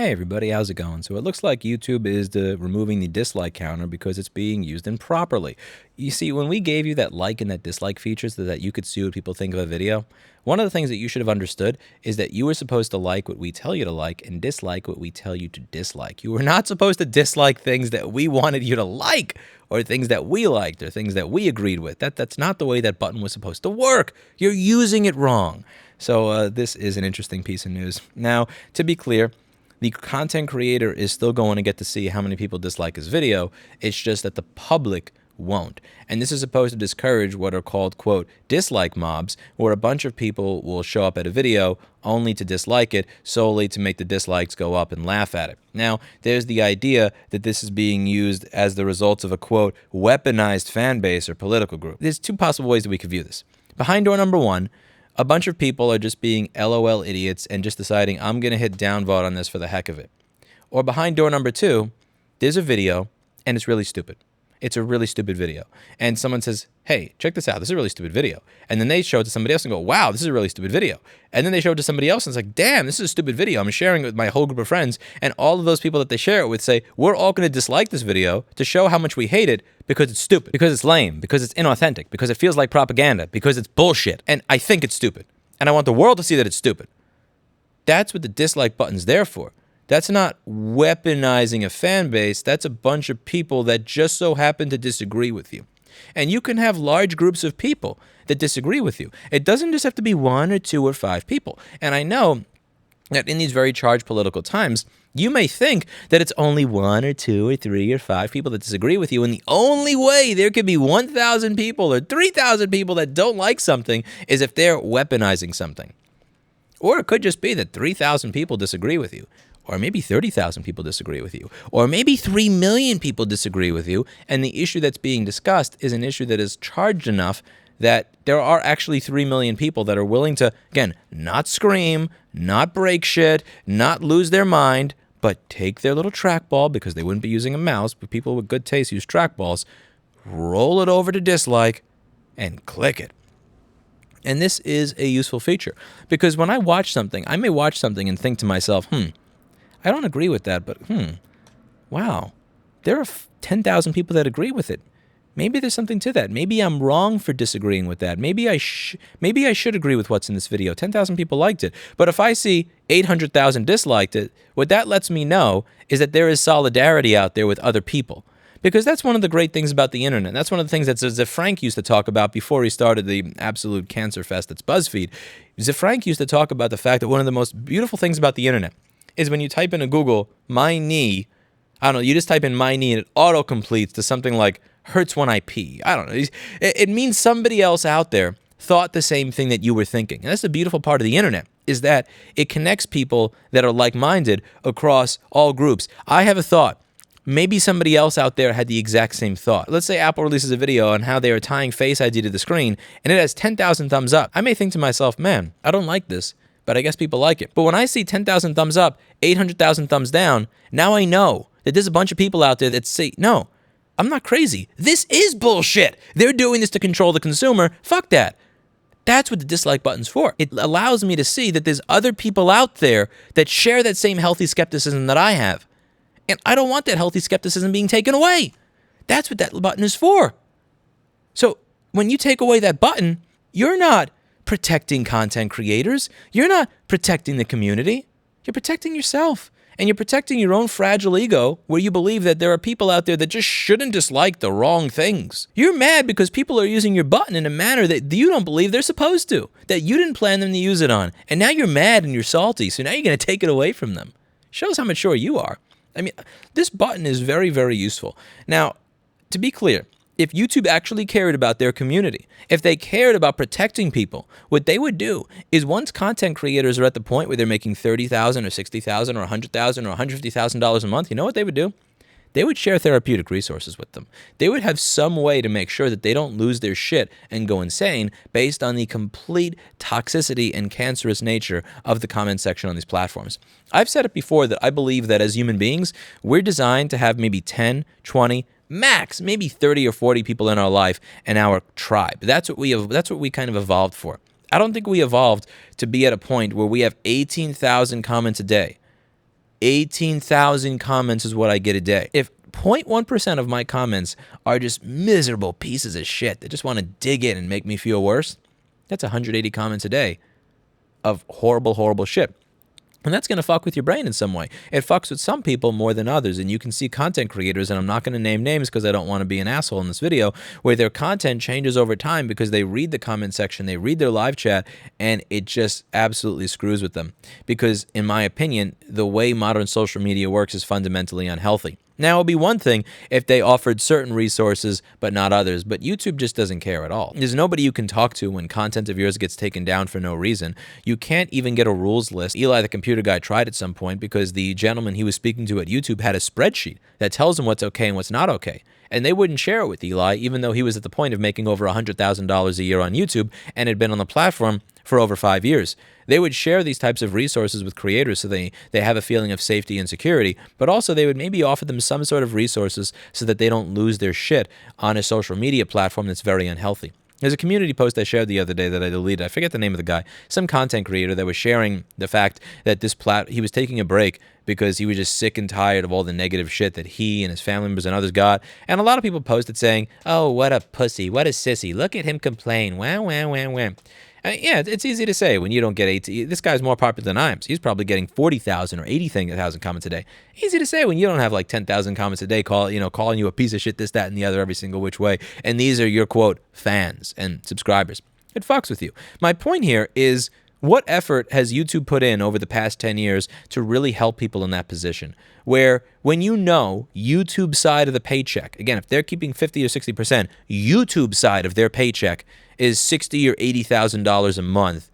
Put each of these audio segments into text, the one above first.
Hey everybody, how's it going? So it looks like YouTube is removing the dislike counter because it's being used improperly. You see, when we gave you that like and that dislike features so that you could see what people think of a video, one of the things that you should have understood is that you were supposed to like what we tell you to like and dislike what we tell you to dislike. You were not supposed to dislike things that we wanted you to like or things that we liked or things that we agreed with. That's not the way that button was supposed to work. You're using it wrong. So this is an interesting piece of news. Now, to be clear, the content creator is still going to get to see how many people dislike his video. It's just that the public won't. And this is supposed to discourage what are called, quote, dislike mobs, where a bunch of people will show up at a video only to dislike it, solely to make the dislikes go up and laugh at it. Now, there's the idea that this is being used as the result of a, quote, weaponized fan base or political group. There's two possible ways that we could view this. Behind door number one, a bunch of people are just being LOL idiots and just deciding I'm going to hit downvote on this for the heck of it. Or behind door number two, there's a video and it's really stupid. It's a really stupid video. And someone says, hey, check this out. This is a really stupid video. And then they show it to somebody else and go, wow, this is a really stupid video. And then they show it to somebody else and it's like, damn, this is a stupid video. I'm sharing it with my whole group of friends. And all of those people that they share it with say, we're all going to dislike this video to show how much we hate it because it's stupid, because it's lame, because it's inauthentic, because it feels like propaganda, because it's bullshit. And I think it's stupid. And I want the world to see that it's stupid. That's what the dislike button's there for. That's not weaponizing a fan base. That's a bunch of people that just so happen to disagree with you. And you can have large groups of people that disagree with you. It doesn't just have to be one or two or five people. And I know that in these very charged political times, you may think that it's only one or two or three or five people that disagree with you. And the only way there could be 1,000 people or 3,000 people that don't like something is if they're weaponizing something. Or it could just be that 3,000 people disagree with you. Or maybe 30,000 people disagree with you. Or maybe 3 million people disagree with you. And the issue that's being discussed is an issue that is charged enough that there are actually 3 million people that are willing to, again, not scream, not break shit, not lose their mind, but take their little trackball, because they wouldn't be using a mouse, but people with good taste use trackballs, roll it over to dislike, and click it. And this is a useful feature, because when I watch something, I may watch something and think to myself, I don't agree with that, but wow, there are 10,000 people that agree with it. Maybe there's something to that. Maybe I'm wrong for disagreeing with that. Maybe I should agree with what's in this video. 10,000 people liked it. But if I see 800,000 disliked it, what that lets me know is that there is solidarity out there with other people. Because that's one of the great things about the internet. That's one of the things that Zefrank used to talk about before he started the absolute cancer fest that's BuzzFeed. Zefrank used to talk about the fact that one of the most beautiful things about the internet is when you type into Google, my knee, I don't know, you just type in my knee and it auto-completes to something like, hurts when I pee. I don't know. It means somebody else out there thought the same thing that you were thinking. And that's the beautiful part of the internet, is that it connects people that are like-minded across all groups. I have a thought. Maybe somebody else out there had the exact same thought. Let's say Apple releases a video on how they are tying Face ID to the screen, and it has 10,000 thumbs up. I may think to myself, man, I don't like this, but I guess people like it. But when I see 10,000 thumbs up, 800,000 thumbs down, now I know that there's a bunch of people out there that say, no, I'm not crazy. This is bullshit. They're doing this to control the consumer. Fuck that. That's what the dislike button's for. It allows me to see that there's other people out there that share that same healthy skepticism that I have. And I don't want that healthy skepticism being taken away. That's what that button is for. So when you take away that button, you're not protecting content creators. You're not protecting the community. You're protecting yourself. And you're protecting your own fragile ego, where you believe that there are people out there that just shouldn't dislike the wrong things. You're mad because people are using your button in a manner that you don't believe they're supposed to, that you didn't plan them to use it on. And now you're mad and you're salty, so now you're going to take it away from them. Shows how mature you are. I mean, this button is very, very useful. Now, to be clear, if YouTube actually cared about their community, if they cared about protecting people, what they would do is, once content creators are at the point where they're making $30,000 or $60,000 or $100,000 or $150,000 a month, you know what they would do? They would share therapeutic resources with them. They would have some way to make sure that they don't lose their shit and go insane based on the complete toxicity and cancerous nature of the comment section on these platforms. I've said it before that I believe that as human beings, we're designed to have maybe 10, 20, max maybe 30 or 40 people in our life and our tribe. That's what we kind of evolved for. I don't think we evolved to be at a point where we have 18,000 comments a day. 18,000 comments is what I get a day. If 0.1% of my comments are just miserable pieces of shit that just want to dig in and make me feel worse, that's 180 comments a day of horrible, horrible shit. And that's going to fuck with your brain in some way. It fucks with some people more than others. And you can see content creators, and I'm not going to name names because I don't want to be an asshole in this video, where their content changes over time because they read the comment section, they read their live chat, and it just absolutely screws with them. Because in my opinion, the way modern social media works is fundamentally unhealthy. Now, it would be one thing if they offered certain resources but not others, but YouTube just doesn't care at all. There's nobody you can talk to when content of yours gets taken down for no reason. You can't even get a rules list. Eli, the computer guy, tried at some point because the gentleman he was speaking to at YouTube had a spreadsheet that tells him what's okay and what's not okay. And they wouldn't share it with Eli, even though he was at the point of making over $100,000 a year on YouTube and had been on the platform for over 5 years. They would share these types of resources with creators so they have a feeling of safety and security, but also they would maybe offer them some sort of resources so that they don't lose their shit on a social media platform that's very unhealthy. There's a community post I shared the other day that I deleted. I forget the name of the guy. Some content creator that was sharing the fact that he was taking a break because he was just sick and tired of all the negative shit that he and his family members and others got. And a lot of people posted saying, "Oh, what a pussy, what a sissy. Look at him complain. Wah, wah, wah, wah." Yeah, it's easy to say when you don't get 18. This guy's more popular than I am. So he's probably getting 40,000 or 80,000 comments a day. Easy to say when you don't have like 10,000 comments a day calling you a piece of shit, this, that, and the other every single which way. And these are your, quote, fans and subscribers. It fucks with you. My point here is, what effort has YouTube put in over the past 10 years to really help people in that position? Where when you know YouTube side of the paycheck, again, if they're keeping 50 or 60%, YouTube side of their paycheck is $60,000 or $80,000 a month,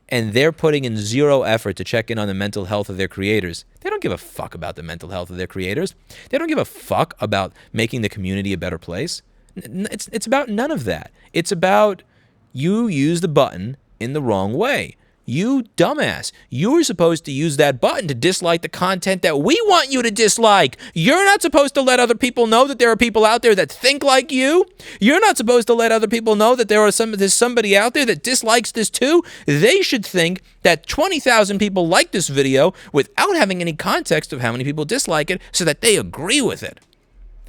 and they're putting in zero effort to check in on the mental health of their creators. They don't give a fuck about the mental health of their creators. They don't give a fuck about making the community a better place. It's about none of that. It's about you use the button in the wrong way. You dumbass. You were supposed to use that button to dislike the content that we want you to dislike. You're not supposed to let other people know that there are people out there that think like you. You're not supposed to let other people know that there's somebody out there that dislikes this too. They should think that 20,000 people like this video without having any context of how many people dislike it so that they agree with it.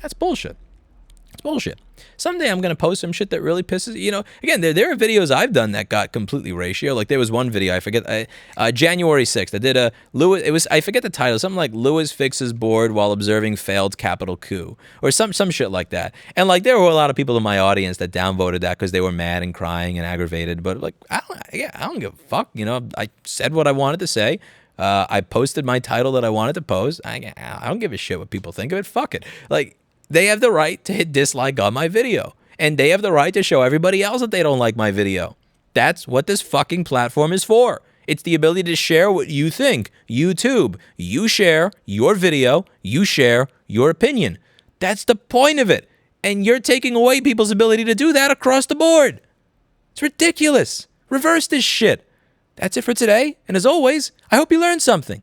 That's bullshit. It's bullshit. Someday I'm going to post some shit that really pisses, again, there are videos I've done that got completely ratio. Like there was one video, I forget, January 6th, I did I forget the title, something like Lewis fixes board while observing failed Capitol coup, or some shit like that. And like there were a lot of people in my audience that downvoted that because they were mad and crying and aggravated, but like, I don't give a fuck, I said what I wanted to say. I posted my title that I wanted to post. I don't give a shit what people think of it. Fuck it. Like, they have the right to hit dislike on my video. And they have the right to show everybody else that they don't like my video. That's what this fucking platform is for. It's the ability to share what you think. YouTube, you share your video, you share your opinion. That's the point of it. And you're taking away people's ability to do that across the board. It's ridiculous. Reverse this shit. That's it for today. And as always, I hope you learned something.